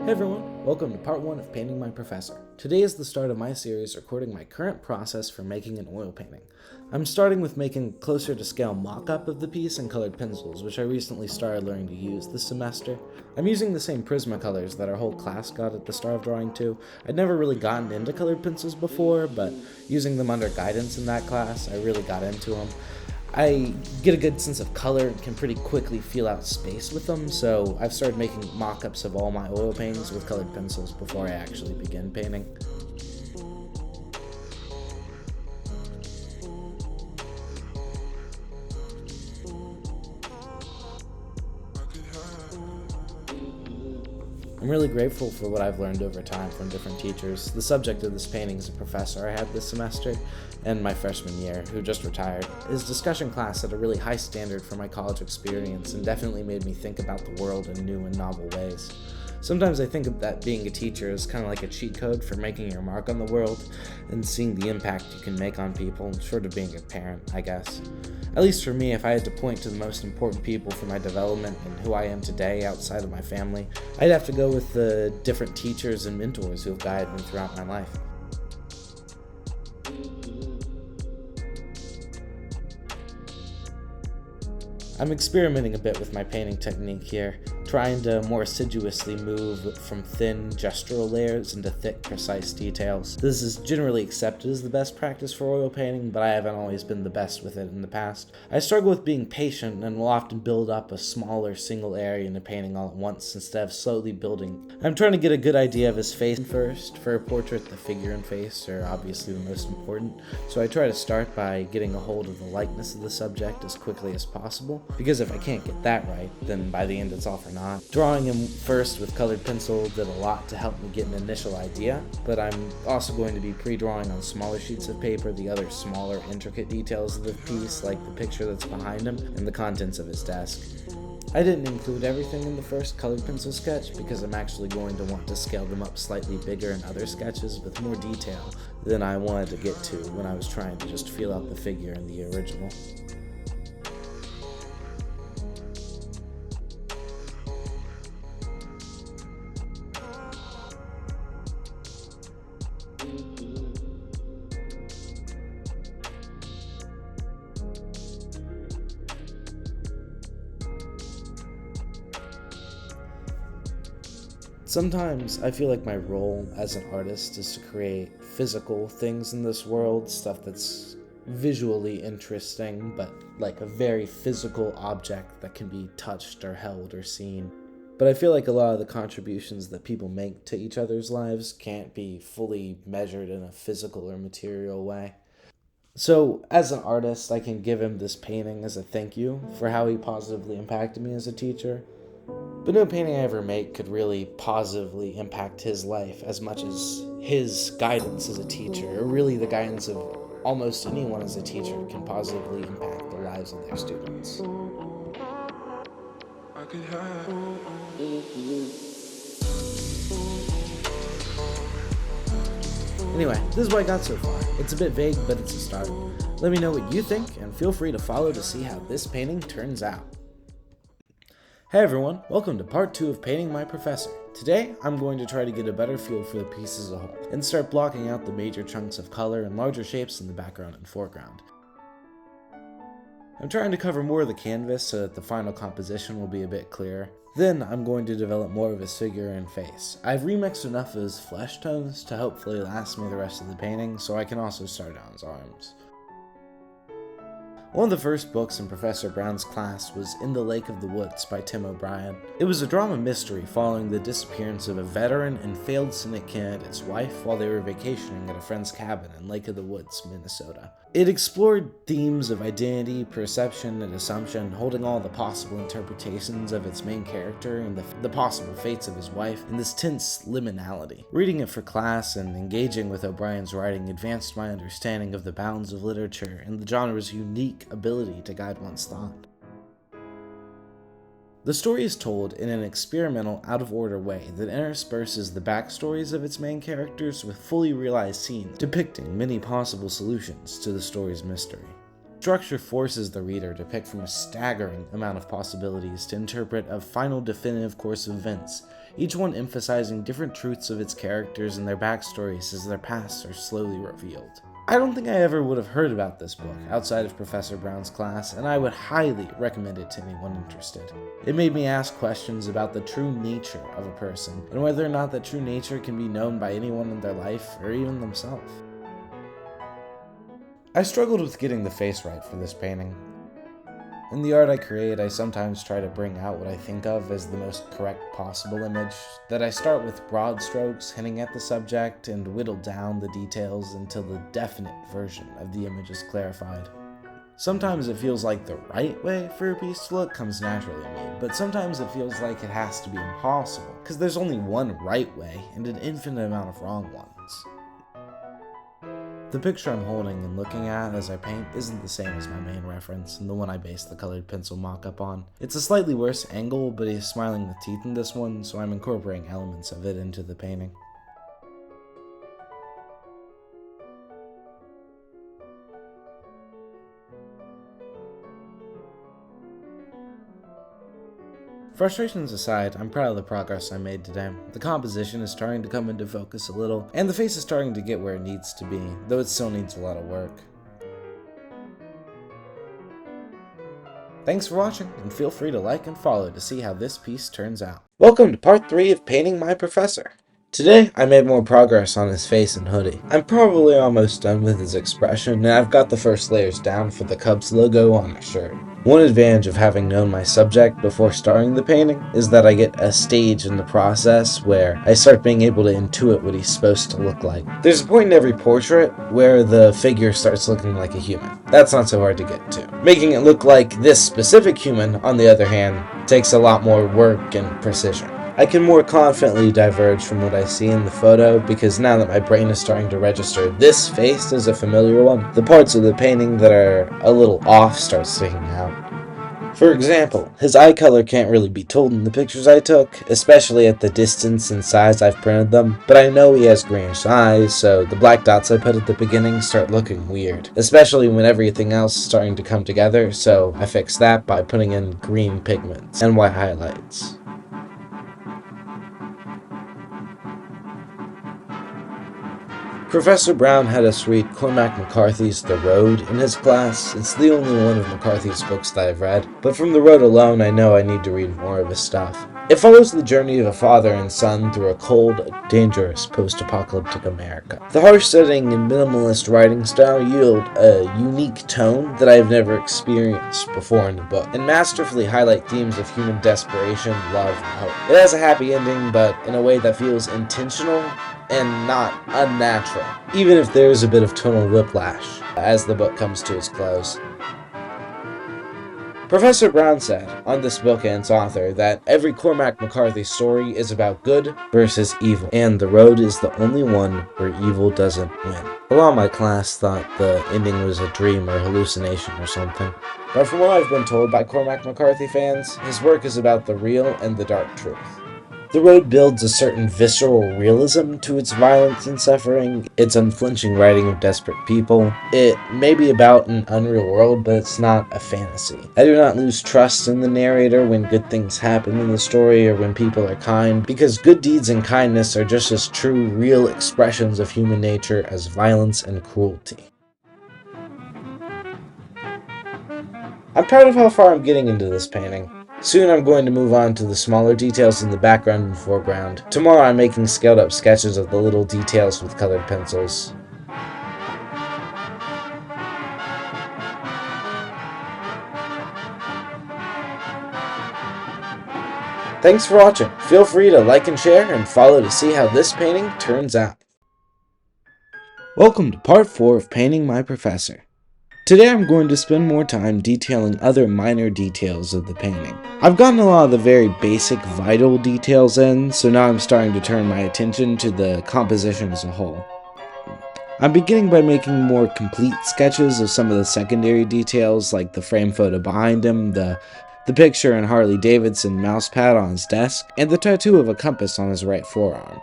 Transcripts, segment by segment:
Hey everyone, welcome to part 1 of Painting My Professor. Today is the start of my series recording my current process for making an oil painting. I'm starting with making closer to scale mock-up of the piece in colored pencils, which I recently started learning to use this semester. I'm using the same Prismacolors that our whole class got at the start of drawing too. I'd never really gotten into colored pencils before, but using them under guidance in that class, I really got into them. I get a good sense of color and can pretty quickly feel out space with them, so I've started making mock-ups of all my oil paintings with colored pencils before I actually begin painting. I'm really grateful for what I've learned over time from different teachers. The subject of this painting is a professor I had this semester and my freshman year, who just retired. His discussion class set a really high standard for my college experience and definitely made me think about the world in new and novel ways. Sometimes I think of that being a teacher is kind of like a cheat code for making your mark on the world and seeing the impact you can make on people, short of being a parent, I guess. At least for me, if I had to point to the most important people for my development and who I am today outside of my family, I'd have to go with the different teachers and mentors who have guided me throughout my life. I'm experimenting a bit with my painting technique here, trying to more assiduously move from thin, gestural layers into thick, precise details. This is generally accepted as the best practice for oil painting, but I haven't always been the best with it in the past. I struggle with being patient and will often build up a smaller single area in a painting all at once instead of slowly building. I'm trying to get a good idea of his face first. For a portrait, the figure and face are obviously the most important, so I try to start by getting a hold of the likeness of the subject as quickly as possible, because if I can't get that right, then by the end it's all for naught. Drawing him first with colored pencil did a lot to help me get an initial idea, but I'm also going to be pre-drawing on smaller sheets of paper the other smaller intricate details of the piece, like the picture that's behind him and the contents of his desk. I didn't include everything in the first colored pencil sketch because I'm actually going to want to scale them up slightly bigger in other sketches with more detail than I wanted to get to when I was trying to just feel out the figure in the original. Sometimes I feel like my role as an artist is to create physical things in this world, stuff that's visually interesting, but like a very physical object that can be touched or held or seen. But I feel like a lot of the contributions that people make to each other's lives can't be fully measured in a physical or material way. So, as an artist, I can give him this painting as a thank you for how he positively impacted me as a teacher. But no painting I ever make could really positively impact his life as much as his guidance as a teacher, or really the guidance of almost anyone as a teacher, can positively impact the lives of their students. Anyway, this is what I got so far. It's a bit vague, but it's a start. Let me know what you think, and feel free to follow to see how this painting turns out. Hey everyone, welcome to part 2 of Painting My Professor. Today, I'm going to try to get a better feel for the piece as a whole, and start blocking out the major chunks of color and larger shapes in the background and foreground. I'm trying to cover more of the canvas so that the final composition will be a bit clearer. Then, I'm going to develop more of his figure and face. I've remixed enough of his flesh tones to hopefully last me the rest of the painting, so I can also start on his arms. One of the first books in Professor Brown's class was In the Lake of the Woods by Tim O'Brien. It was a drama mystery following the disappearance of a veteran and failed Senate candidate's wife while they were vacationing at a friend's cabin in Lake of the Woods, Minnesota. It explored themes of identity, perception, and assumption, holding all the possible interpretations of its main character and the possible fates of his wife in this tense liminality. Reading it for class and engaging with O'Brien's writing advanced my understanding of the bounds of literature and the genre's unique ability to guide one's thought. The story is told in an experimental, out-of-order way that intersperses the backstories of its main characters with fully realized scenes depicting many possible solutions to the story's mystery. Structure forces the reader to pick from a staggering amount of possibilities to interpret a final definitive course of events, each one emphasizing different truths of its characters and their backstories as their pasts are slowly revealed. I don't think I ever would have heard about this book outside of Professor Brown's class, and I would highly recommend it to anyone interested. It made me ask questions about the true nature of a person, and whether or not that true nature can be known by anyone in their life, or even themselves. I struggled with getting the face right for this painting. In the art I create, I sometimes try to bring out what I think of as the most correct possible image, that I start with broad strokes hinting at the subject and whittle down the details until the definite version of the image is clarified. Sometimes it feels like the right way for a piece to look comes naturally to me, but sometimes it feels like it has to be impossible, because there's only one right way and an infinite amount of wrong ones. The picture I'm holding and looking at as I paint isn't the same as my main reference and the one I based the colored pencil mock-up on. It's a slightly worse angle, but he's smiling with teeth in this one, so I'm incorporating elements of it into the painting. Frustrations aside, I'm proud of the progress I made today. The composition is starting to come into focus a little, and the face is starting to get where it needs to be, though it still needs a lot of work. Thanks for watching, and feel free to like and follow to see how this piece turns out. Welcome to part 3 of Painting My Professor. Today, I made more progress on his face and hoodie. I'm probably almost done with his expression, and I've got the first layers down for the Cubs logo on his shirt. One advantage of having known my subject before starting the painting is that I get a stage in the process where I start being able to intuit what he's supposed to look like. There's a point in every portrait where the figure starts looking like a human. That's not so hard to get to. Making it look like this specific human, on the other hand, takes a lot more work and precision. I can more confidently diverge from what I see in the photo because now that my brain is starting to register this face as a familiar one, the parts of the painting that are a little off start sticking out. For example, his eye color can't really be told in the pictures I took, especially at the distance and size I've printed them, but I know he has greenish eyes, so the black dots I put at the beginning start looking weird, especially when everything else is starting to come together, so I fix that by putting in green pigments and white highlights. Professor Brown had us read Cormac McCarthy's The Road in his class. It's the only one of McCarthy's books that I've read, but from The Road alone I know I need to read more of his stuff. It follows the journey of a father and son through a cold, dangerous post-apocalyptic America. The harsh setting and minimalist writing style yield a unique tone that I've never experienced before in a book, and masterfully highlight themes of human desperation, love, and hope. It has a happy ending, but in a way that feels intentional and not unnatural, even if there is a bit of tonal whiplash as the book comes to its close. Professor Brown said on this book and its author that every Cormac McCarthy story is about good versus evil, and The Road is the only one where evil doesn't win. A lot of my class thought the ending was a dream or hallucination or something, but from what I've been told by Cormac McCarthy fans, his work is about the real and the dark truth. The Road builds a certain visceral realism to its violence and suffering, its unflinching writing of desperate people. It may be about an unreal world, but it's not a fantasy. I do not lose trust in the narrator when good things happen in the story or when people are kind, because good deeds and kindness are just as true, real expressions of human nature as violence and cruelty. I'm proud of how far I'm getting into this painting. Soon I'm going to move on to the smaller details in the background and foreground. Tomorrow I'm making scaled up sketches of the little details with colored pencils. Thanks for watching. Feel free to like and share and follow to see how this painting turns out. Welcome to part 4 of Painting My Professor. Today I'm going to spend more time detailing other minor details of the painting. I've gotten a lot of the very basic vital details in, so now I'm starting to turn my attention to the composition as a whole. I'm beginning by making more complete sketches of some of the secondary details, like the frame photo behind him, the picture and Harley Davidson mousepad on his desk, and the tattoo of a compass on his right forearm.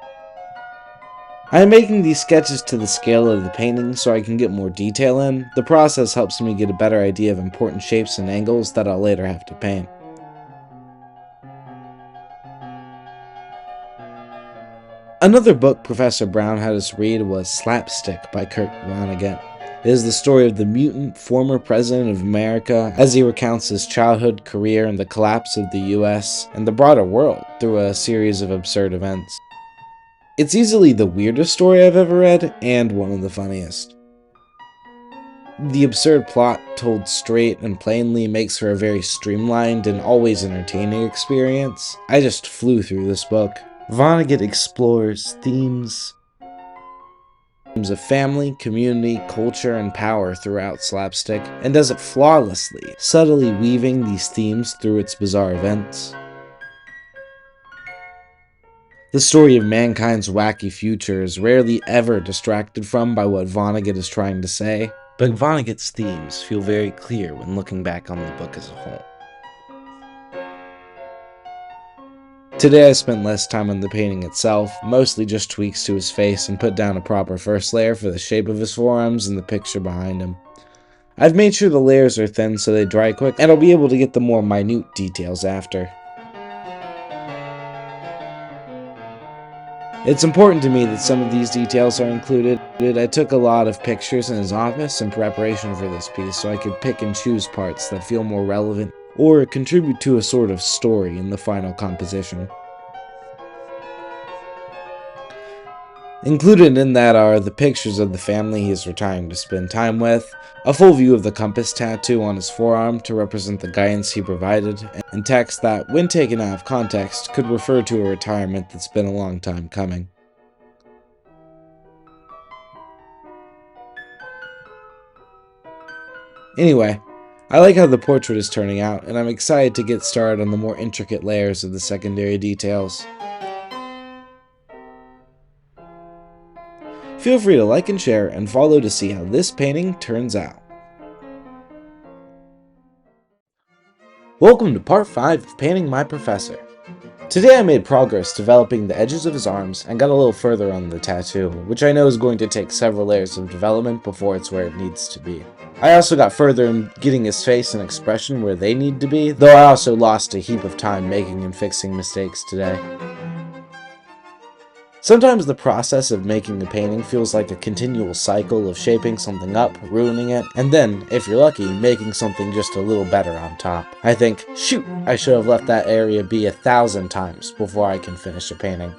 I am making these sketches to the scale of the painting so I can get more detail in. The process helps me get a better idea of important shapes and angles that I'll later have to paint. Another book Professor Brown had us read was Slapstick by Kurt Vonnegut. It is the story of the mutant former president of America as he recounts his childhood, career, and the collapse of the US and the broader world through a series of absurd events. It's easily the weirdest story I've ever read, and one of the funniest. The absurd plot, told straight and plainly, makes for a very streamlined and always entertaining experience. I just flew through this book. Vonnegut explores themes of family, community, culture, and power throughout Slapstick, and does it flawlessly, subtly weaving these themes through its bizarre events. The story of mankind's wacky future is rarely ever distracted from by what Vonnegut is trying to say, but Vonnegut's themes feel very clear when looking back on the book as a whole. Today I spent less time on the painting itself, mostly just tweaks to his face and put down a proper first layer for the shape of his forearms and the picture behind him. I've made sure the layers are thin so they dry quick, and I'll be able to get the more minute details after. It's important to me that some of these details are included. I took a lot of pictures in his office in preparation for this piece so I could pick and choose parts that feel more relevant or contribute to a sort of story in the final composition. Included in that are the pictures of the family he is retiring to spend time with, a full view of the compass tattoo on his forearm to represent the guidance he provided, and text that, when taken out of context, could refer to a retirement that's been a long time coming. Anyway, I like how the portrait is turning out, and I'm excited to get started on the more intricate layers of the secondary details. Feel free to like and share and follow to see how this painting turns out. Welcome to part 5 of Painting My Professor. Today I made progress developing the edges of his arms and got a little further on the tattoo, which I know is going to take several layers of development before it's where it needs to be. I also got further in getting his face and expression where they need to be, though I also lost a heap of time making and fixing mistakes today. Sometimes the process of making a painting feels like a continual cycle of shaping something up, ruining it, and then, if you're lucky, making something just a little better on top. I think, shoot, I should have left that area be 1,000 times before I can finish a painting.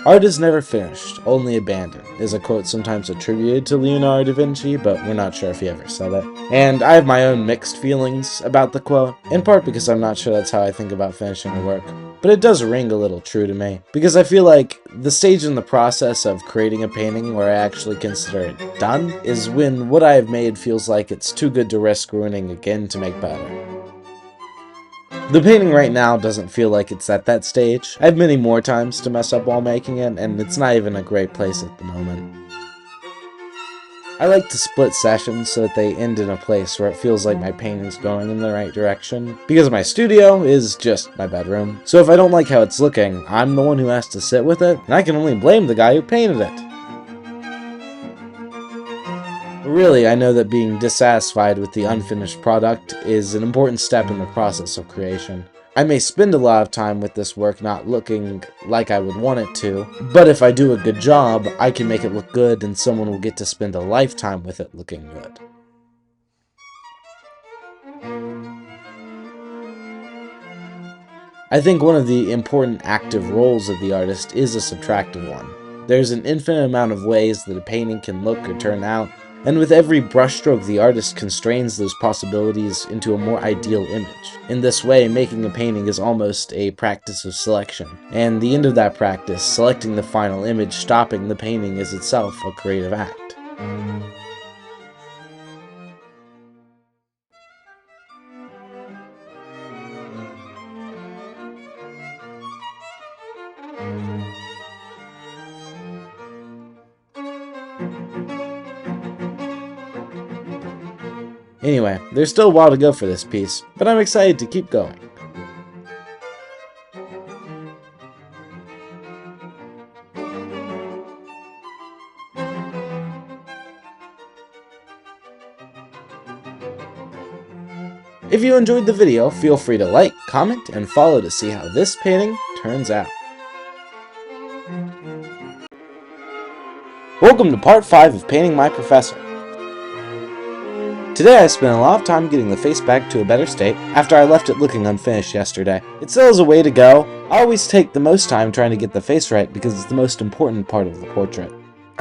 Art is never finished, only abandoned, is a quote sometimes attributed to Leonardo da Vinci, but we're not sure if he ever said it. And I have my own mixed feelings about the quote, in part because I'm not sure that's how I think about finishing a work. But it does ring a little true to me, because I feel like the stage in the process of creating a painting where I actually consider it done is when what I have made feels like it's too good to risk ruining again to make better. The painting right now doesn't feel like it's at that stage. I have many more times to mess up while making it, and it's not even a great place at the moment. I like to split sessions so that they end in a place where it feels like my painting's going in the right direction, because my studio is just my bedroom. So if I don't like how it's looking, I'm the one who has to sit with it, and I can only blame the guy who painted it. Really, I know that being dissatisfied with the unfinished product is an important step in the process of creation. I may spend a lot of time with this work not looking like I would want it to, but if I do a good job, I can make it look good and someone will get to spend a lifetime with it looking good. I think one of the important active roles of the artist is a subtractive one. There's an infinite amount of ways that a painting can look or turn out, and with every brushstroke the artist constrains those possibilities into a more ideal image. In this way, making a painting is almost a practice of selection, and the end of that practice, selecting the final image, stopping the painting, is itself a creative act. Anyway, there's still a while to go for this piece, but I'm excited to keep going. If you enjoyed the video, feel free to like, comment, and follow to see how this painting turns out. Welcome to part 5 of Painting My Professor. Today I spent a lot of time getting the face back to a better state after I left it looking unfinished yesterday. It still has a way to go. I always take the most time trying to get the face right because it's the most important part of the portrait.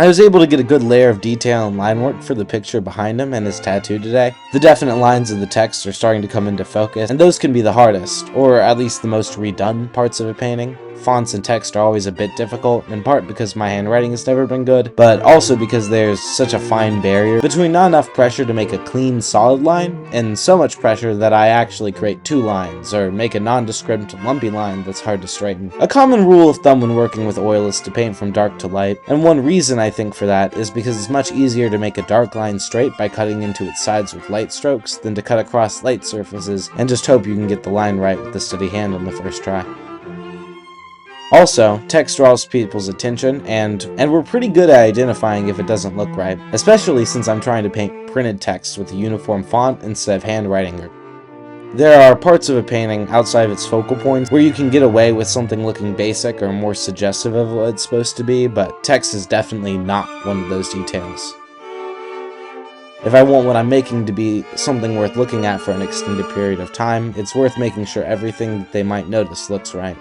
I was able to get a good layer of detail and line work for the picture behind him and his tattoo today. The definite lines of the text are starting to come into focus, and those can be the hardest, or at least the most redone parts of a painting. Fonts and text are always a bit difficult, in part because my handwriting has never been good, but also because there's such a fine barrier between not enough pressure to make a clean, solid line, and so much pressure that I actually create two lines, or make a nondescript, lumpy line that's hard to straighten. A common rule of thumb when working with oil is to paint from dark to light, and one reason I think for that is because it's much easier to make a dark line straight by cutting into its sides with light strokes than to cut across light surfaces and just hope you can get the line right with a steady hand on the first try. Also, text draws people's attention, and we're pretty good at identifying if it doesn't look right, especially since I'm trying to paint printed text with a uniform font instead of handwriting. There are parts of a painting outside of its focal points where you can get away with something looking basic or more suggestive of what it's supposed to be, but text is definitely not one of those details. If I want what I'm making to be something worth looking at for an extended period of time, it's worth making sure everything that they might notice looks right.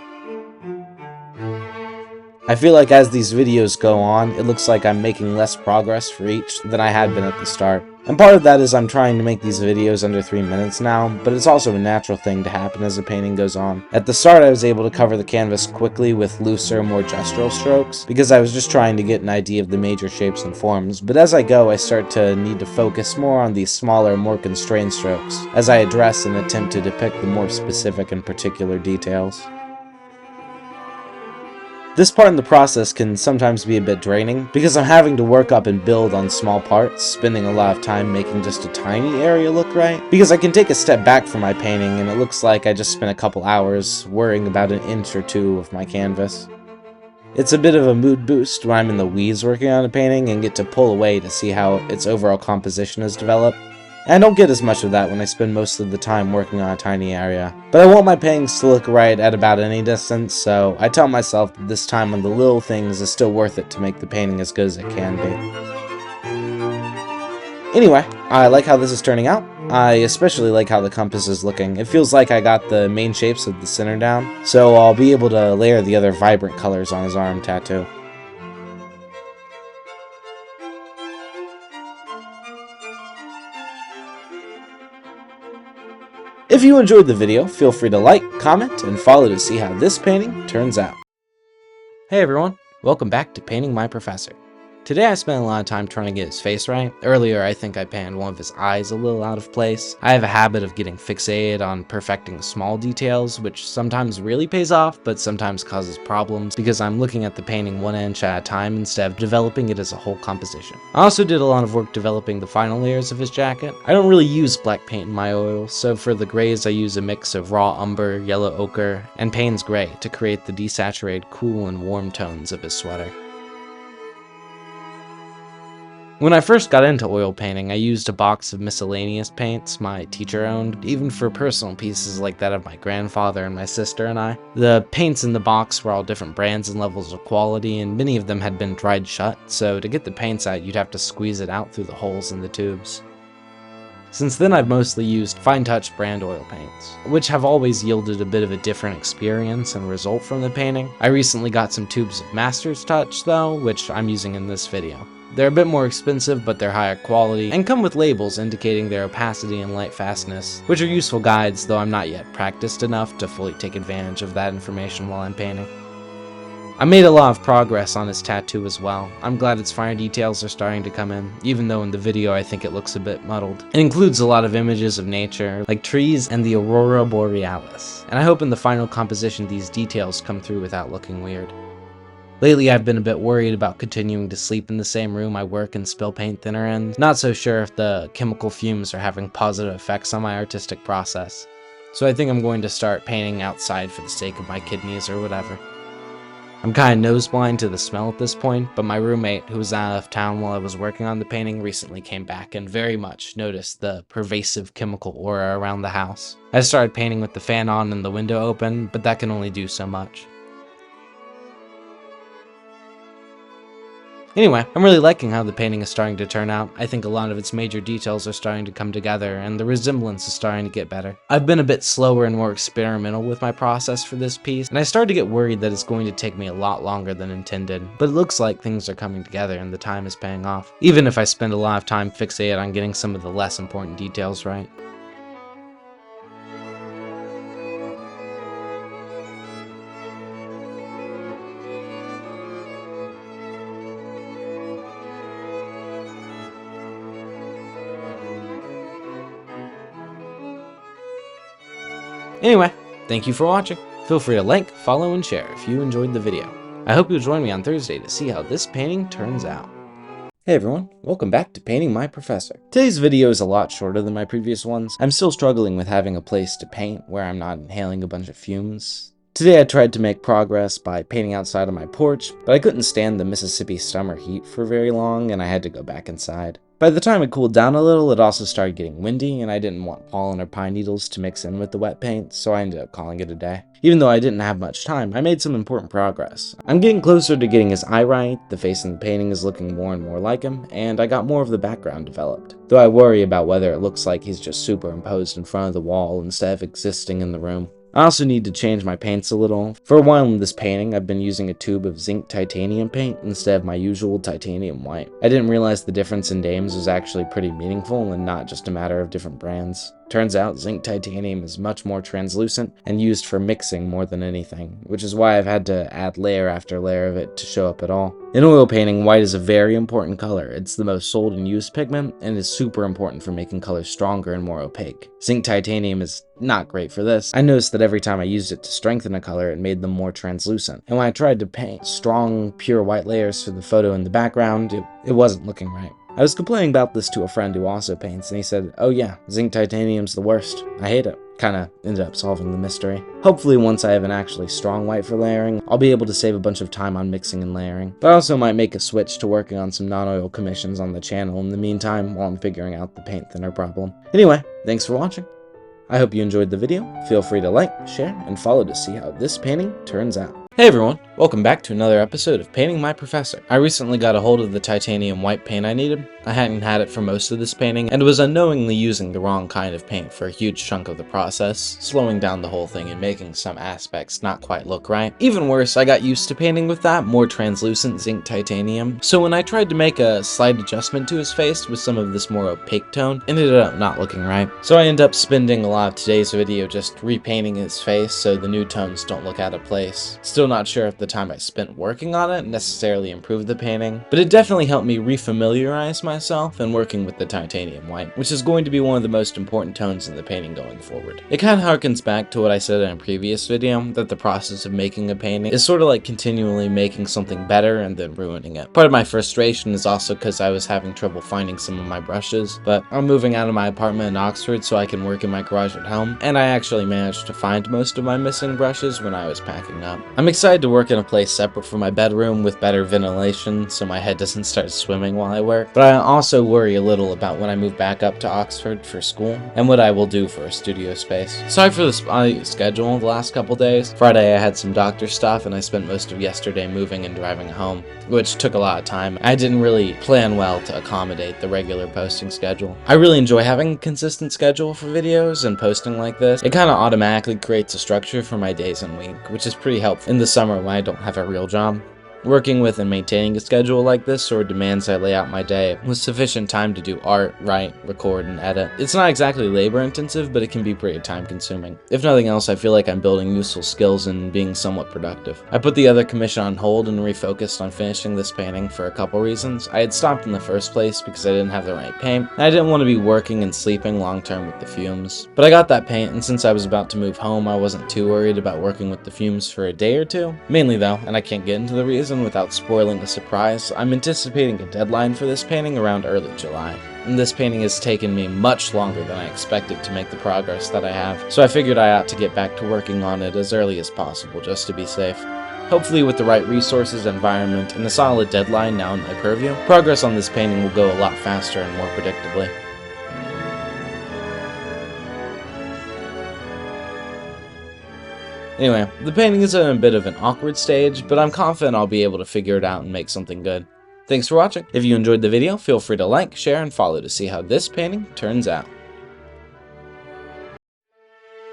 I feel like as these videos go on, it looks like I'm making less progress for each than I had been at the start. And part of that is I'm trying to make these videos under 3 minutes now, but it's also a natural thing to happen as the painting goes on. At the start I was able to cover the canvas quickly with looser, more gestural strokes, because I was just trying to get an idea of the major shapes and forms, but as I go I start to need to focus more on these smaller, more constrained strokes, as I address and attempt to depict the more specific and particular details. This part in the process can sometimes be a bit draining, because I'm having to work up and build on small parts, spending a lot of time making just a tiny area look right, because I can take a step back from my painting and it looks like I just spent a couple hours worrying about an inch or two of my canvas. It's a bit of a mood boost when I'm in the weeds working on a painting and get to pull away to see how its overall composition has developed. I don't get as much of that when I spend most of the time working on a tiny area. But I want my paintings to look right at about any distance, so I tell myself that this time on the little things is still worth it to make the painting as good as it can be. Anyway, I like how this is turning out. I especially like how the compass is looking. It feels like I got the main shapes of the center down, so I'll be able to layer the other vibrant colors on his arm tattoo. If you enjoyed the video, feel free to like, comment, and follow to see how this painting turns out. Hey everyone, welcome back to Painting My Professor. Today I spent a lot of time trying to get his face right. Earlier I think I painted one of his eyes a little out of place. I have a habit of getting fixated on perfecting small details, which sometimes really pays off, but sometimes causes problems because I'm looking at the painting 1 inch at a time instead of developing it as a whole composition. I also did a lot of work developing the final layers of his jacket. I don't really use black paint in my oil, so for the grays I use a mix of raw umber, yellow ochre, and Payne's gray to create the desaturated cool and warm tones of his sweater. When I first got into oil painting, I used a box of miscellaneous paints my teacher owned, even for personal pieces like that of my grandfather and my sister and I. The paints in the box were all different brands and levels of quality, and many of them had been dried shut, so to get the paints out you'd have to squeeze it out through the holes in the tubes. Since then I've mostly used Fine Touch brand oil paints, which have always yielded a bit of a different experience and result from the painting. I recently got some tubes of Master's Touch though, which I'm using in this video. They're a bit more expensive, but they're higher quality, and come with labels indicating their opacity and light fastness, which are useful guides, though I'm not yet practiced enough to fully take advantage of that information while I'm painting. I made a lot of progress on his tattoo as well. I'm glad its finer details are starting to come in, even though in the video I think it looks a bit muddled. It includes a lot of images of nature, like trees and the aurora borealis, and I hope in the final composition these details come through without looking weird. Lately I've been a bit worried about continuing to sleep in the same room I work and spill paint thinner in. Not so sure if the chemical fumes are having positive effects on my artistic process. So I think I'm going to start painting outside for the sake of my kidneys or whatever. I'm kinda nose blind to the smell at this point, but my roommate, who was out of town while I was working on the painting, recently came back and very much noticed the pervasive chemical aura around the house. I started painting with the fan on and the window open, but that can only do so much. Anyway, I'm really liking how the painting is starting to turn out. I think a lot of its major details are starting to come together, and the resemblance is starting to get better. I've been a bit slower and more experimental with my process for this piece, and I started to get worried that it's going to take me a lot longer than intended, but it looks like things are coming together and the time is paying off, even if I spend a lot of time fixated on getting some of the less important details right. Anyway, thank you for watching. Feel free to like, follow, and share if you enjoyed the video. I hope you'll join me on Thursday to see how this painting turns out. Hey everyone, welcome back to Painting My Professor. Today's video is a lot shorter than my previous ones. I'm still struggling with having a place to paint where I'm not inhaling a bunch of fumes. Today I tried to make progress by painting outside on my porch, but I couldn't stand the Mississippi summer heat for very long and I had to go back inside. By the time it cooled down a little, it also started getting windy, and I didn't want pollen or pine needles to mix in with the wet paint, so I ended up calling it a day. Even though I didn't have much time, I made some important progress. I'm getting closer to getting his eye right, the face in the painting is looking more and more like him, and I got more of the background developed. Though I worry about whether it looks like he's just superimposed in front of the wall instead of existing in the room. I also need to change my paints a little. For a while in this painting, I've been using a tube of zinc titanium paint instead of my usual titanium white. I didn't realize the difference in names was actually pretty meaningful and not just a matter of different brands. Turns out zinc titanium is much more translucent and used for mixing more than anything, which is why I've had to add layer after layer of it to show up at all. In oil painting, white is a very important color. It's the most sold and used pigment and is super important for making colors stronger and more opaque. Zinc titanium is not great for this. I noticed that every time I used it to strengthen a color, it made them more translucent. And when I tried to paint strong, pure white layers for the photo in the background, it wasn't looking right. I was complaining about this to a friend who also paints, and he said, "Oh yeah, zinc titanium's the worst. I hate it." Kinda ended up solving the mystery. Hopefully once I have an actually strong white for layering, I'll be able to save a bunch of time on mixing and layering. But I also might make a switch to working on some non-oil commissions on the channel in the meantime while I'm figuring out the paint thinner problem. Anyway, thanks for watching. I hope you enjoyed the video. Feel free to like, share, and follow to see how this painting turns out. Hey everyone, welcome back to another episode of Painting My Professor. I recently got a hold of the titanium white paint I needed. I hadn't had it for most of this painting, and was unknowingly using the wrong kind of paint for a huge chunk of the process, slowing down the whole thing and making some aspects not quite look right. Even worse, I got used to painting with that more translucent zinc titanium, so when I tried to make a slight adjustment to his face with some of this more opaque tone, it ended up not looking right. So I ended up spending a lot of today's video just repainting his face so the new tones don't look out of place. Still not sure if the time I spent working on it necessarily improved the painting, but it definitely helped me refamiliarize myself and working with the titanium white, which is going to be one of the most important tones in the painting going forward. It kind of harkens back to what I said in a previous video, that the process of making a painting is sort of like continually making something better and then ruining it. Part of my frustration is also because I was having trouble finding some of my brushes, but I'm moving out of my apartment in Oxford so I can work in my garage at home, and I actually managed to find most of my missing brushes when I was packing up. I'm excited to work in a place separate from my bedroom with better ventilation so my head doesn't start swimming while I work, but I also worry a little about when I move back up to Oxford for school and what I will do for a studio space. Sorry for the spotty schedule the last couple days. Friday I had some doctor stuff and I spent most of yesterday moving and driving home, which took a lot of time. I didn't really plan well to accommodate the regular posting schedule. I really enjoy having a consistent schedule for videos and posting like this. It kind of automatically creates a structure for my days and week, which is pretty helpful in the summer when I don't have a real job. Working with and maintaining a schedule like this sort of demands I lay out my day with sufficient time to do art, write, record, and edit. It's not exactly labor intensive, but it can be pretty time consuming. If nothing else, I feel like I'm building useful skills and being somewhat productive. I put the other commission on hold and refocused on finishing this painting for a couple reasons. I had stopped in the first place because I didn't have the right paint, and I didn't want to be working and sleeping long term with the fumes. But I got that paint, and since I was about to move home, I wasn't too worried about working with the fumes for a day or two. Mainly though, and I can't get into the reason without spoiling the surprise, I'm anticipating a deadline for this painting around early July. And this painting has taken me much longer than I expected to make the progress that I have, so I figured I ought to get back to working on it as early as possible just to be safe. Hopefully with the right resources, environment, and a solid deadline now in my purview, progress on this painting will go a lot faster and more predictably. Anyway, the painting is in a bit of an awkward stage, but I'm confident I'll be able to figure it out and make something good. Thanks for watching. If you enjoyed the video, feel free to like, share, and follow to see how this painting turns out.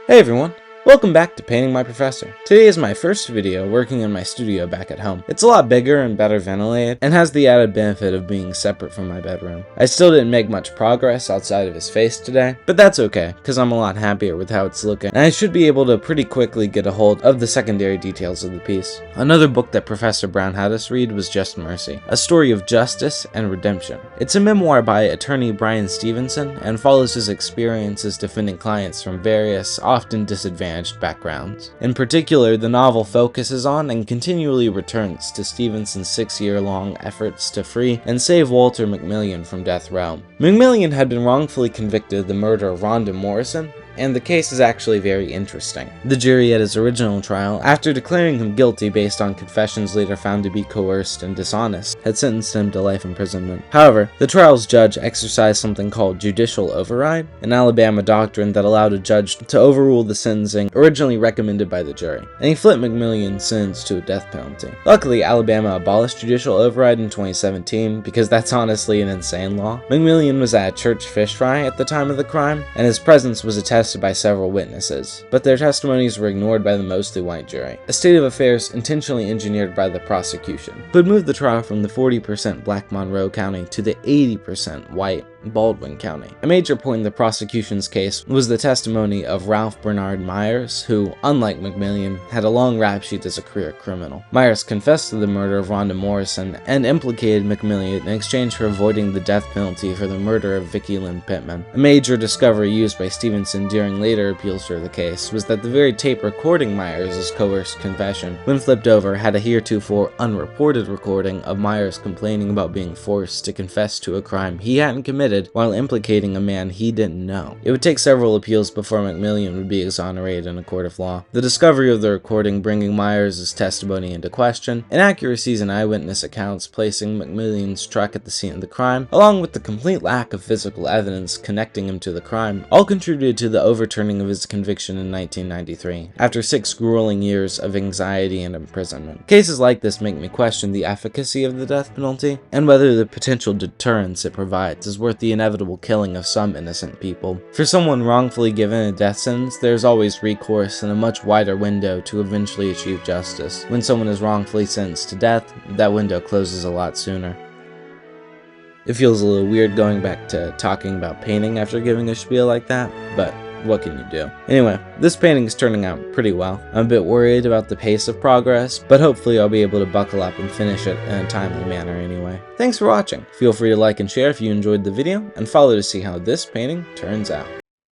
Hey everyone! Welcome back to Painting My Professor. Today is my first video working in my studio back at home. It's a lot bigger and better ventilated, and has the added benefit of being separate from my bedroom. I still didn't make much progress outside of his face today, but that's okay, because I'm a lot happier with how it's looking, and I should be able to pretty quickly get a hold of the secondary details of the piece. Another book that Professor Brown had us read was Just Mercy, a story of justice and redemption. It's a memoir by attorney Brian Stevenson, and follows his experiences defending clients from various, often disadvantaged backgrounds. In particular, the novel focuses on and continually returns to Stevenson's 6-year-long efforts to free and save Walter McMillian from death row. McMillian had been wrongfully convicted of the murder of Rhonda Morrison, and the case is actually very interesting. The jury at his original trial, after declaring him guilty based on confessions later found to be coerced and dishonest, had sentenced him to life imprisonment. However, the trial's judge exercised something called judicial override, an Alabama doctrine that allowed a judge to overrule the sentencing originally recommended by the jury, and he flipped McMillian's sentence to a death penalty. Luckily, Alabama abolished judicial override in 2017, because that's honestly an insane law. McMillian was at a church fish fry at the time of the crime, and his presence was attested by several witnesses, but their testimonies were ignored by the mostly white jury, a state of affairs intentionally engineered by the prosecution, who had moved the trial from the 40% black Monroe County to the 80% white Baldwin County. A major point in the prosecution's case was the testimony of Ralph Bernard Myers, who, unlike McMillian, had a long rap sheet as a career criminal. Myers confessed to the murder of Rhonda Morrison and implicated McMillian in exchange for avoiding the death penalty for the murder of Vicki Lynn Pittman. A major discovery used by Stevenson during later appeals for the case was that the very tape recording Myers' coerced confession, when flipped over, had a heretofore unreported recording of Myers complaining about being forced to confess to a crime he hadn't committed while implicating a man he didn't know. It would take several appeals before McMillian would be exonerated in a court of law. The discovery of the recording bringing Myers' testimony into question, inaccuracies in eyewitness accounts placing McMillian's truck at the scene of the crime, along with the complete lack of physical evidence connecting him to the crime, all contributed to the overturning of his conviction in 1993, after 6 grueling years of anxiety and imprisonment. Cases like this make me question the efficacy of the death penalty, and whether the potential deterrence it provides is worth the inevitable killing of some innocent people. For someone wrongfully given a death sentence, there is always recourse and a much wider window to eventually achieve justice. When someone is wrongfully sentenced to death, that window closes a lot sooner. It feels a little weird going back to talking about painting after giving a spiel like that, but what can you do? Anyway, this painting is turning out pretty well. I'm a bit worried about the pace of progress, but hopefully I'll be able to buckle up and finish it in a timely manner anyway. Thanks for watching. Feel free to like and share if you enjoyed the video, and follow to see how this painting turns out.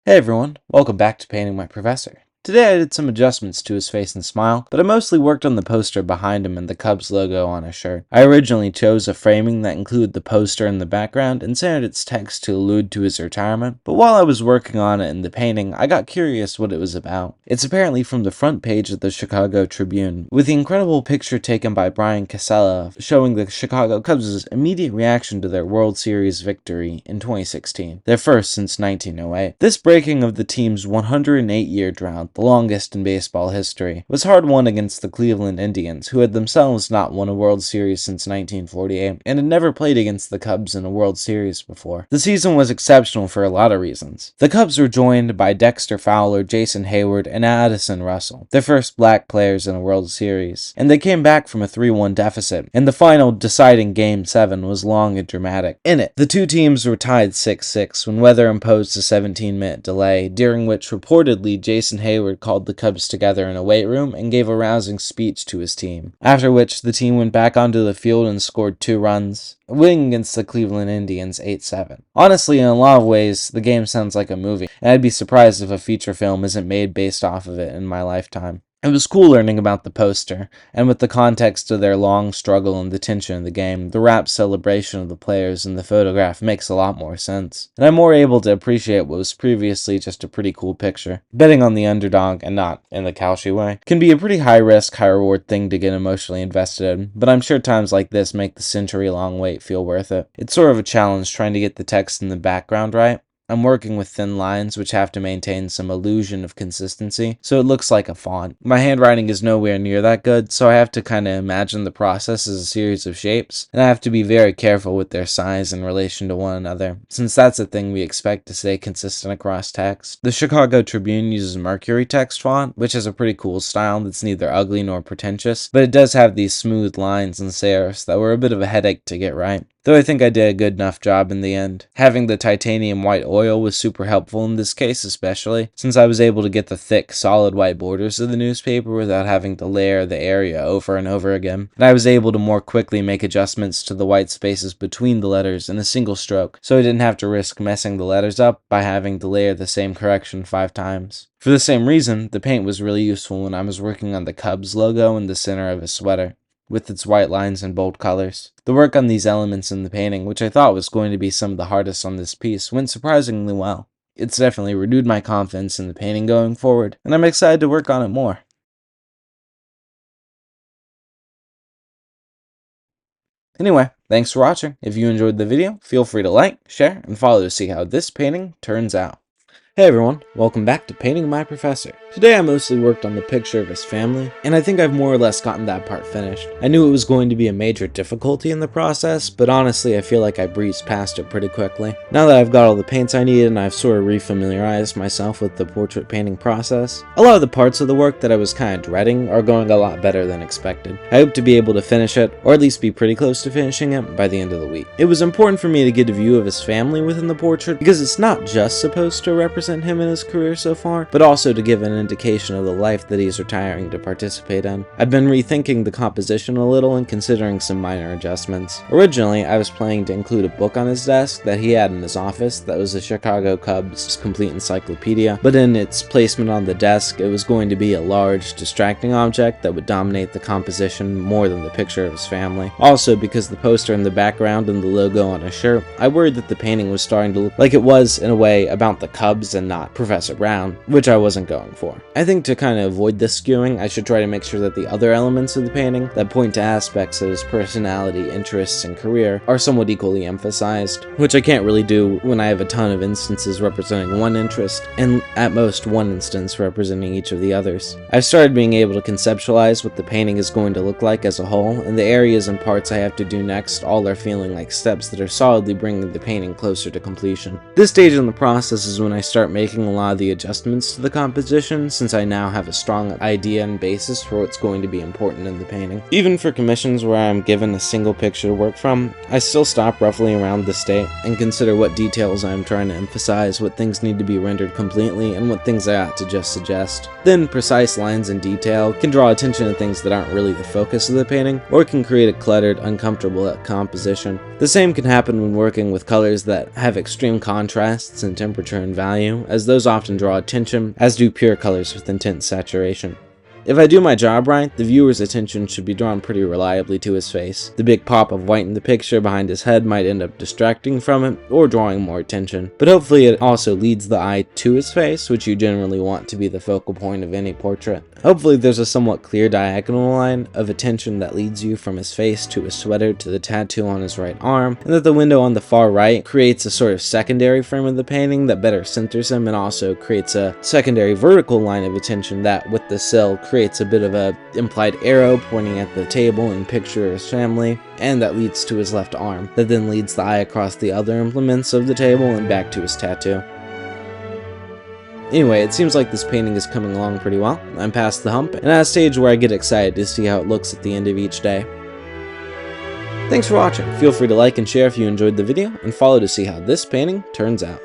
Hey everyone, welcome back to Painting My Professor. Today I did some adjustments to his face and smile, but I mostly worked on the poster behind him and the Cubs logo on his shirt. I originally chose a framing that included the poster in the background and centered its text to allude to his retirement, but while I was working on it in the painting, I got curious what it was about. It's apparently from the front page of the Chicago Tribune, with the incredible picture taken by Brian Casella showing the Chicago Cubs' immediate reaction to their World Series victory in 2016, their first since 1908. This breaking of the team's 108-year drought, the longest in baseball history, was hard won against the Cleveland Indians, who had themselves not won a World Series since 1948, and had never played against the Cubs in a World Series before. The season was exceptional for a lot of reasons. The Cubs were joined by Dexter Fowler, Jason Hayward, and Addison Russell, their first black players in a World Series, and they came back from a 3-1 deficit, and the final deciding Game 7 was long and dramatic. In it, the two teams were tied 6-6 when weather imposed a 17-minute delay, during which reportedly Jason Hayward called the Cubs together in a weight room and gave a rousing speech to his team, after which the team went back onto the field and scored 2 runs, winning against the Cleveland Indians 8-7. Honestly, in a lot of ways, the game sounds like a movie, and I'd be surprised if a feature film isn't made based off of it in my lifetime. It was cool learning about the poster, and with the context of their long struggle and the tension of the game, the rapt celebration of the players in the photograph makes a lot more sense. And I'm more able to appreciate what was previously just a pretty cool picture. Betting on the underdog, and not in the Kalshi way, can be a pretty high-risk, high-reward thing to get emotionally invested in, but I'm sure times like this make the century-long wait feel worth it. It's sort of a challenge trying to get the text in the background right. I'm working with thin lines which have to maintain some illusion of consistency, so it looks like a font. My handwriting is nowhere near that good, so I have to kind of imagine the process as a series of shapes, and I have to be very careful with their size in relation to one another, since that's a thing we expect to stay consistent across text. The Chicago Tribune uses Mercury text font, which is a pretty cool style that's neither ugly nor pretentious, but it does have these smooth lines and serifs that were a bit of a headache to get right. Though I think I did a good enough job in the end. Having the titanium white oil was super helpful in this case especially, since I was able to get the thick, solid white borders of the newspaper without having to layer the area over and over again. And I was able to more quickly make adjustments to the white spaces between the letters in a single stroke, so I didn't have to risk messing the letters up by having to layer the same correction 5 times. For the same reason, the paint was really useful when I was working on the Cubs logo in the center of his sweater, with its white lines and bold colors. The work on these elements in the painting, which I thought was going to be some of the hardest on this piece, went surprisingly well. It's definitely renewed my confidence in the painting going forward, and I'm excited to work on it more. Anyway, thanks for watching. If you enjoyed the video, feel free to like, share, and follow to see how this painting turns out. Hey everyone, welcome back to Painting My Professor. Today I mostly worked on the picture of his family, and I think I've more or less gotten that part finished. I knew it was going to be a major difficulty in the process, but honestly I feel like I breezed past it pretty quickly. Now that I've got all the paints I needed and I've sort of refamiliarized myself with the portrait painting process, a lot of the parts of the work that I was kind of dreading are going a lot better than expected. I hope to be able to finish it, or at least be pretty close to finishing it, by the end of the week. It was important for me to get a view of his family within the portrait, because it's not just supposed to represent him in his career so far, but also to give an indication of the life that he's retiring to participate in. I've been rethinking the composition a little and considering some minor adjustments. Originally, I was planning to include a book on his desk that he had in his office that was the Chicago Cubs Complete Encyclopedia, but in its placement on the desk, it was going to be a large, distracting object that would dominate the composition more than the picture of his family. Also, because the poster in the background and the logo on his shirt, I worried that the painting was starting to look like it was, in a way, about the Cubs and not Professor Brown, which I wasn't going for. I think to kind of avoid this skewing, I should try to make sure that the other elements of the painting that point to aspects of his personality, interests, and career are somewhat equally emphasized, which I can't really do when I have a ton of instances representing one interest, and at most one instance representing each of the others. I've started being able to conceptualize what the painting is going to look like as a whole, and the areas and parts I have to do next all are feeling like steps that are solidly bringing the painting closer to completion. This stage in the process is when I start making a lot of the adjustments to the composition, since I now have a strong idea and basis for what's going to be important in the painting. Even for commissions where I'm given a single picture to work from, I still stop roughly around this date and consider what details I'm trying to emphasize, what things need to be rendered completely, and what things I ought to just suggest. Then precise lines and detail can draw attention to things that aren't really the focus of the painting, or can create a cluttered, uncomfortable composition. The same can happen when working with colors that have extreme contrasts in temperature and value, as those often draw attention, as do pure colors with intense saturation. If I do my job right, the viewer's attention should be drawn pretty reliably to his face. The big pop of white in the picture behind his head might end up distracting from it, or drawing more attention, but hopefully it also leads the eye to his face, which you generally want to be the focal point of any portrait. Hopefully there's a somewhat clear diagonal line of attention that leads you from his face to his sweater to the tattoo on his right arm, and that the window on the far right creates a sort of secondary frame of the painting that better centers him and also creates a secondary vertical line of attention that, with the sill, creates a bit of a implied arrow pointing at the table and picture of his family, and that leads to his left arm, that then leads the eye across the other implements of the table and back to his tattoo. Anyway, it seems like this painting is coming along pretty well. I'm past the hump, and at a stage where I get excited to see how it looks at the end of each day. Thanks for watching. Feel free to like and share if you enjoyed the video, and follow to see how this painting turns out.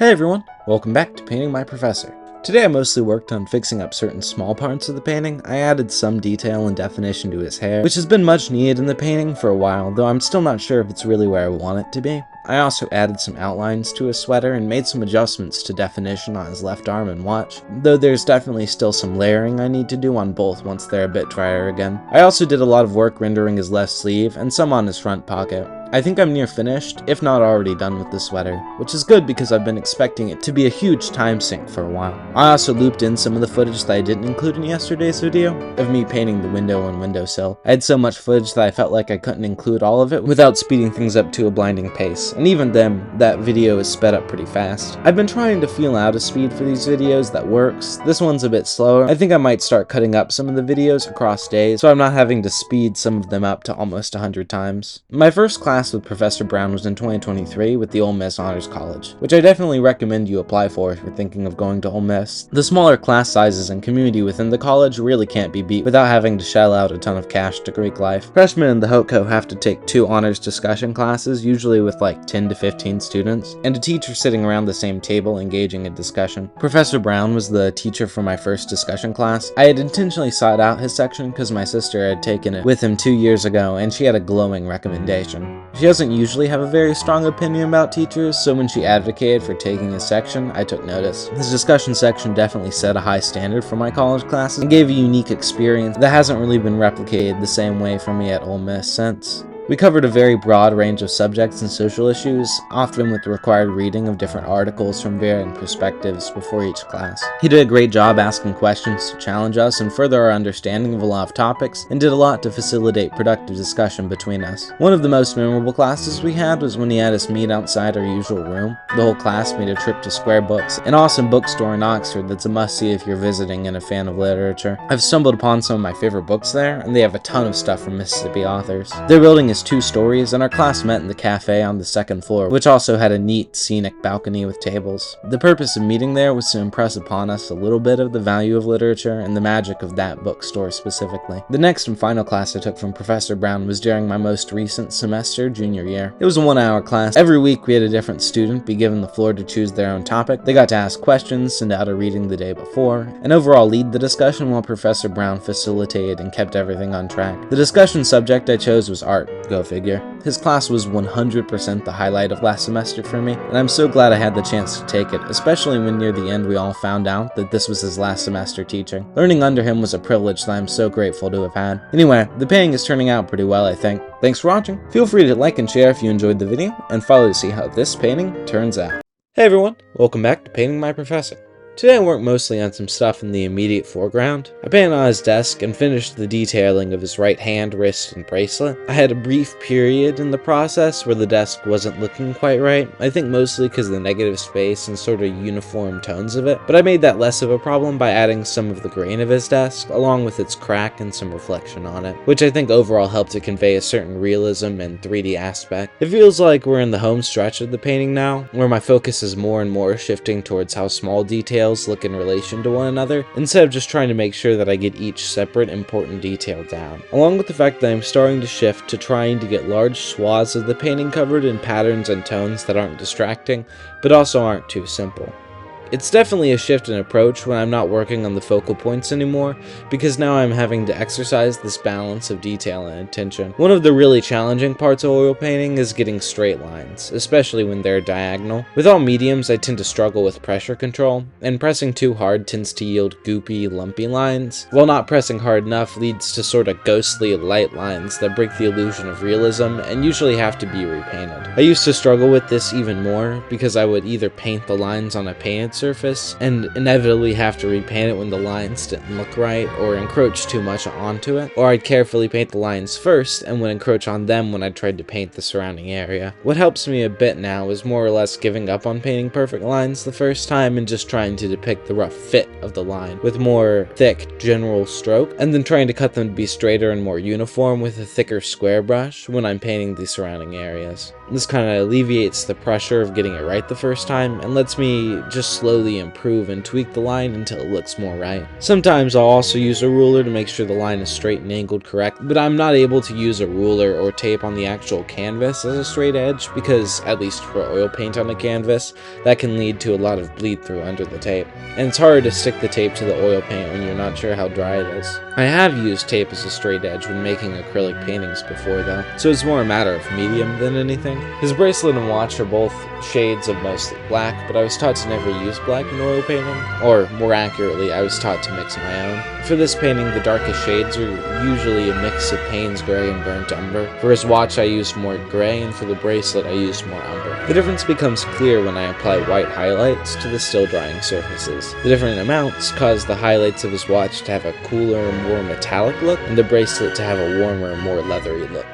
Hey everyone, welcome back to Painting My Professor. Today I mostly worked on fixing up certain small parts of the painting. I added some detail and definition to his hair, which has been much needed in the painting for a while, though I'm still not sure if it's really where I want it to be. I also added some outlines to his sweater and made some adjustments to definition on his left arm and watch, though there's definitely still some layering I need to do on both once they're a bit drier again. I also did a lot of work rendering his left sleeve and some on his front pocket. I think I'm near finished, if not already done with the sweater, which is good because I've been expecting it to be a huge time sink for a while. I also looped in some of the footage that I didn't include in yesterday's video, of me painting the window and windowsill. I had so much footage that I felt like I couldn't include all of it without speeding things up to a blinding pace, and even then, that video is sped up pretty fast. I've been trying to feel out a speed for these videos that works. This one's a bit slower. I think I might start cutting up some of the videos across days, so I'm not having to speed some of them up to almost 100 times. My first class with Professor Brown was in 2023 with the Ole Miss Honors College, which I definitely recommend you apply for if you're thinking of going to Ole Miss. The smaller class sizes and community within the college really can't be beat without having to shell out a ton of cash to Greek life. Freshmen in the HOTCO have to take 2 honors discussion classes, usually with like 10 to 15 students, and a teacher sitting around the same table engaging in discussion. Professor Brown was the teacher for my first discussion class. I had intentionally sought out his section because my sister had taken it with him 2 years ago and she had a glowing recommendation. She doesn't usually have a very strong opinion about teachers, so when she advocated for taking his section, I took notice. His discussion section definitely set a high standard for my college classes and gave a unique experience that hasn't really been replicated the same way for me at Ole Miss since. We covered a very broad range of subjects and social issues, often with the required reading of different articles from varying perspectives before each class. He did a great job asking questions to challenge us and further our understanding of a lot of topics, and did a lot to facilitate productive discussion between us. One of the most memorable classes we had was when he had us meet outside our usual room. The whole class made a trip to Square Books, an awesome bookstore in Oxford that's a must-see if you're visiting and a fan of literature. I've stumbled upon some of my favorite books there, and they have a ton of stuff from Mississippi authors. Their building is 2 stories, and our class met in the cafe on the 2nd floor, which also had a neat, scenic balcony with tables. The purpose of meeting there was to impress upon us a little bit of the value of literature and the magic of that bookstore specifically. The next and final class I took from Professor Brown was during my most recent semester, junior year. It was a 1-hour class. Every week we had a different student be given the floor to choose their own topic. They got to ask questions, send out a reading the day before, and overall lead the discussion while Professor Brown facilitated and kept everything on track. The discussion subject I chose was art. Go figure. His class was 100% the highlight of last semester for me, and I'm so glad I had the chance to take it, especially when near the end we all found out that this was his last semester teaching. Learning under him was a privilege that I'm so grateful to have had. Anyway, the painting is turning out pretty well, I think. Thanks for watching. Feel free to like and share if you enjoyed the video, and follow to see how this painting turns out. Hey everyone, welcome back to Painting My Professor. Today I worked mostly on some stuff in the immediate foreground. I painted on his desk and finished the detailing of his right hand, wrist, and bracelet. I had a brief period in the process where the desk wasn't looking quite right, I think mostly because of the negative space and sort of uniform tones of it, but I made that less of a problem by adding some of the grain of his desk, along with its crack and some reflection on it, which I think overall helped to convey a certain realism and 3D aspect. It feels like we're in the home stretch of the painting now, where my focus is more and more shifting towards how small details look in relation to one another, instead of just trying to make sure that I get each separate important detail down. Along with the fact that I'm starting to shift to trying to get large swaths of the painting covered in patterns and tones that aren't distracting, but also aren't too simple. It's definitely a shift in approach when I'm not working on the focal points anymore, because now I'm having to exercise this balance of detail and attention. One of the really challenging parts of oil painting is getting straight lines, especially when they're diagonal. With all mediums, I tend to struggle with pressure control, and pressing too hard tends to yield goopy, lumpy lines, while not pressing hard enough leads to sort of ghostly, light lines that break the illusion of realism and usually have to be repainted. I used to struggle with this even more, because I would either paint the lines on a painted surface and inevitably have to repaint it when the lines didn't look right or encroach too much onto it, or I'd carefully paint the lines first and would encroach on them when I tried to paint the surrounding area. What helps me a bit now is more or less giving up on painting perfect lines the first time and just trying to depict the rough fit of the line with more thick general stroke, and then trying to cut them to be straighter and more uniform with a thicker square brush when I'm painting the surrounding areas. This kind of alleviates the pressure of getting it right the first time and lets me just slowly improve and tweak the line until it looks more right. Sometimes I'll also use a ruler to make sure the line is straight and angled correct, but I'm not able to use a ruler or tape on the actual canvas as a straight edge because, at least for oil paint on a canvas, that can lead to a lot of bleed through under the tape. And it's hard to stick the tape to the oil paint when you're not sure how dry it is. I have used tape as a straight edge when making acrylic paintings before though, so it's more a matter of medium than anything. His bracelet and watch are both shades of mostly black, but I was taught to never use black in oil painting, or more accurately, I was taught to mix my own. For this painting, the darkest shades are usually a mix of Payne's gray and burnt umber. For his watch, I used more gray, and for the bracelet, I used more umber. The difference becomes clear when I apply white highlights to the still drying surfaces. The different amounts cause the highlights of his watch to have a cooler, more metallic look, and the bracelet to have a warmer, more leathery look.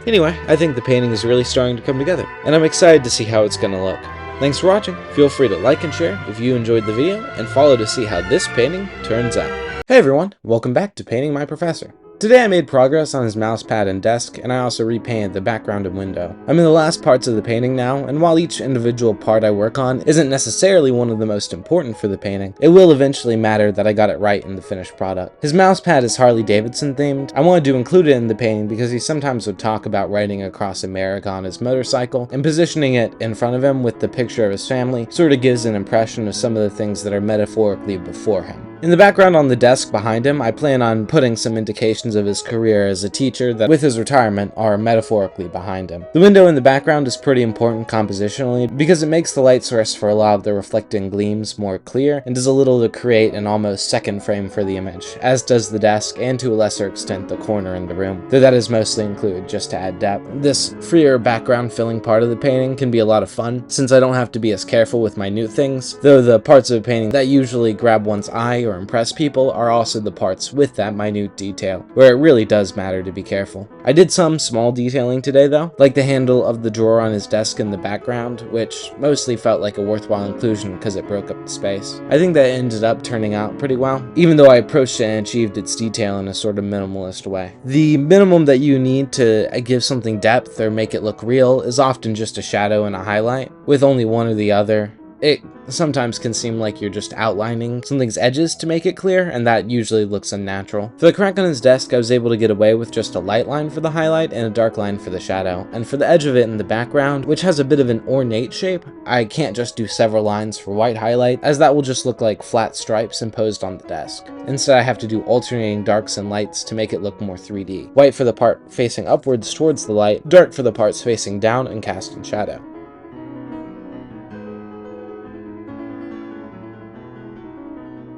Anyway, I think the painting is really starting to come together, and I'm excited to see how it's going to look. Thanks for watching. Feel free to like and share if you enjoyed the video, and follow to see how this painting turns out. Hey everyone, welcome back to Painting My Professor. Today I made progress on his mouse pad and desk, and I also repainted the background and window. I'm in the last parts of the painting now, and while each individual part I work on isn't necessarily one of the most important for the painting, it will eventually matter that I got it right in the finished product. His mouse pad is Harley Davidson themed. I wanted to include it in the painting because he sometimes would talk about riding across America on his motorcycle, and positioning it in front of him with the picture of his family sort of gives an impression of some of the things that are metaphorically before him. In the background on the desk behind him, I plan on putting some indications of his career as a teacher that, with his retirement, are metaphorically behind him. The window in the background is pretty important compositionally because it makes the light source for a lot of the reflecting gleams more clear and does a little to create an almost second frame for the image, as does the desk and to a lesser extent the corner in the room, though that is mostly included just to add depth. This freer background filling part of the painting can be a lot of fun since I don't have to be as careful with minute things, though the parts of a painting that usually grab one's eye or impress people are also the parts with that minute detail, where it really does matter to be careful. I did some small detailing today though, like the handle of the drawer on his desk in the background, which mostly felt like a worthwhile inclusion because it broke up the space. I think that ended up turning out pretty well, even though I approached it and achieved its detail in a sort of minimalist way. The minimum that you need to give something depth or make it look real is often just a shadow and a highlight, with only one or the other. It sometimes can seem like you're just outlining something's edges to make it clear, and that usually looks unnatural. For the crack on his desk, I was able to get away with just a light line for the highlight and a dark line for the shadow. And for the edge of it in the background, which has a bit of an ornate shape, I can't just do several lines for white highlight, as that will just look like flat stripes imposed on the desk. Instead, I have to do alternating darks and lights to make it look more 3D. White for the part facing upwards towards the light, dark for the parts facing down and cast in shadow.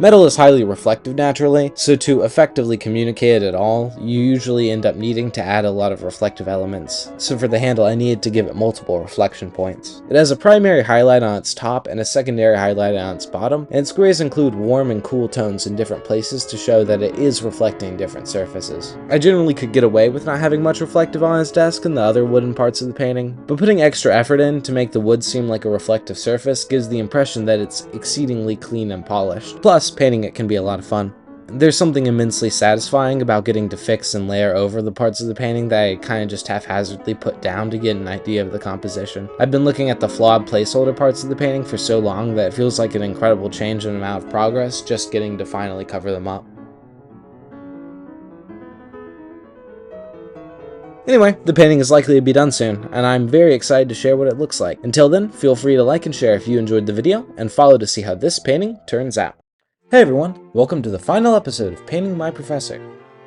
Metal is highly reflective naturally, so to effectively communicate it at all, you usually end up needing to add a lot of reflective elements. So for the handle, I needed to give it multiple reflection points. It has a primary highlight on its top and a secondary highlight on its bottom, and its grays include warm and cool tones in different places to show that it is reflecting different surfaces. I generally could get away with not having much reflective on his desk and the other wooden parts of the painting, but putting extra effort in to make the wood seem like a reflective surface gives the impression that it's exceedingly clean and polished. Plus, painting it can be a lot of fun. There's something immensely satisfying about getting to fix and layer over the parts of the painting that I kind of just haphazardly put down to get an idea of the composition. I've been looking at the flawed placeholder parts of the painting for so long that it feels like an incredible change in amount of progress just getting to finally cover them up. Anyway, the painting is likely to be done soon, and I'm very excited to share what it looks like. Until then, feel free to like and share if you enjoyed the video, and follow to see how this painting turns out. Hey everyone, welcome to the final episode of Painting My Professor.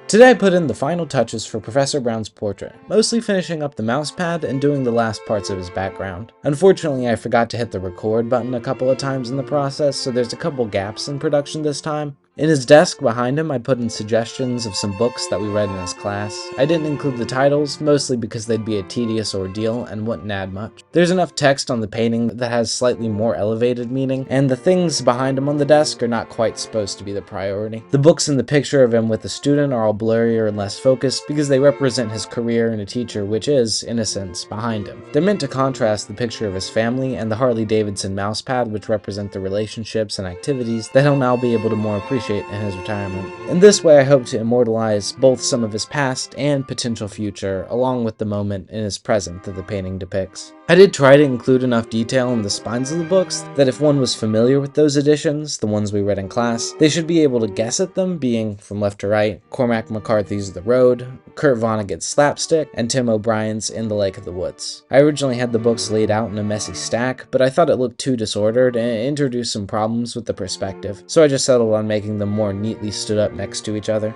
Today I put in the final touches for Professor Brown's portrait, mostly finishing up the mouse pad and doing the last parts of his background. Unfortunately, I forgot to hit the record button a couple of times in the process, so there's a couple gaps in production this time, In his desk behind him, I put in suggestions of some books that we read in his class. I didn't include the titles, mostly because they'd be a tedious ordeal and wouldn't add much. There's enough text on the painting that has slightly more elevated meaning, and the things behind him on the desk are not quite supposed to be the priority. The books in the picture of him with the student are all blurrier and less focused because they represent his career in a teacher, which is, in a sense, behind him. They're meant to contrast the picture of his family and the Harley-Davidson mousepad, which represent the relationships and activities that he'll now be able to more appreciate in his retirement. In this way, I hope to immortalize both some of his past and potential future, along with the moment in his present that the painting depicts. I did try to include enough detail in the spines of the books that if one was familiar with those editions, the ones we read in class, they should be able to guess at them, being from left to right, Cormac McCarthy's The Road, Kurt Vonnegut's Slapstick, and Tim O'Brien's In the Lake of the Woods. I originally had the books laid out in a messy stack, but I thought it looked too disordered and it introduced some problems with the perspective, so I just settled on making them more neatly stood up next to each other.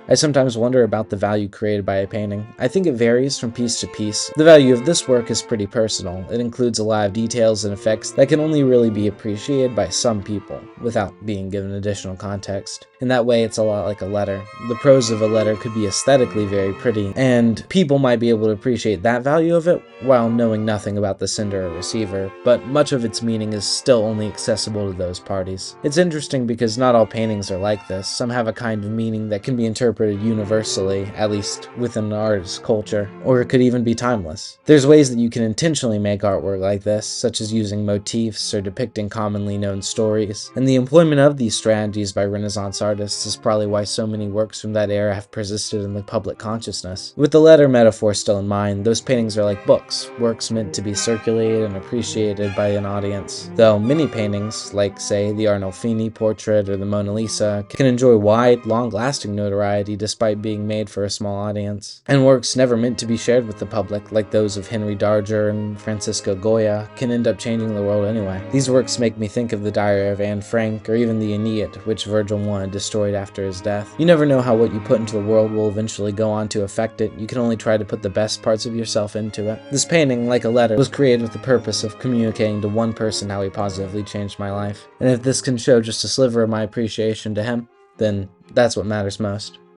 I sometimes wonder about the value created by a painting. I think it varies from piece to piece. The value of this work is pretty personal. It includes a lot of details and effects that can only really be appreciated by some people, without being given additional context. In that way, it's a lot like a letter. The prose of a letter could be aesthetically very pretty, and people might be able to appreciate that value of it while knowing nothing about the sender or receiver, but much of its meaning is still only accessible to those parties. It's interesting because not all paintings are like this. Some have a kind of meaning that can be interpreted universally, at least within an artist's culture, or it could even be timeless. There's ways that you can intentionally make artwork like this, such as using motifs or depicting commonly known stories, and the employment of these strategies by Renaissance artists is probably why so many works from that era have persisted in the public consciousness. With the letter metaphor still in mind, those paintings are like books, works meant to be circulated and appreciated by an audience, though many paintings, like say the Arnolfini portrait or the Mona Lisa, can enjoy wide, long-lasting notoriety despite being made for a small audience. And works never meant to be shared with the public, like those of Henry Darger and Francisco Goya, can end up changing the world anyway. These works make me think of the Diary of Anne Frank, or even the Aeneid, which Virgil wanted destroyed after his death. You never know how what you put into the world will eventually go on to affect it. You can only try to put the best parts of yourself into it. This painting, like a letter, was created with the purpose of communicating to one person how he positively changed my life. And if this can show just a sliver of my appreciation to him, then that's what matters most.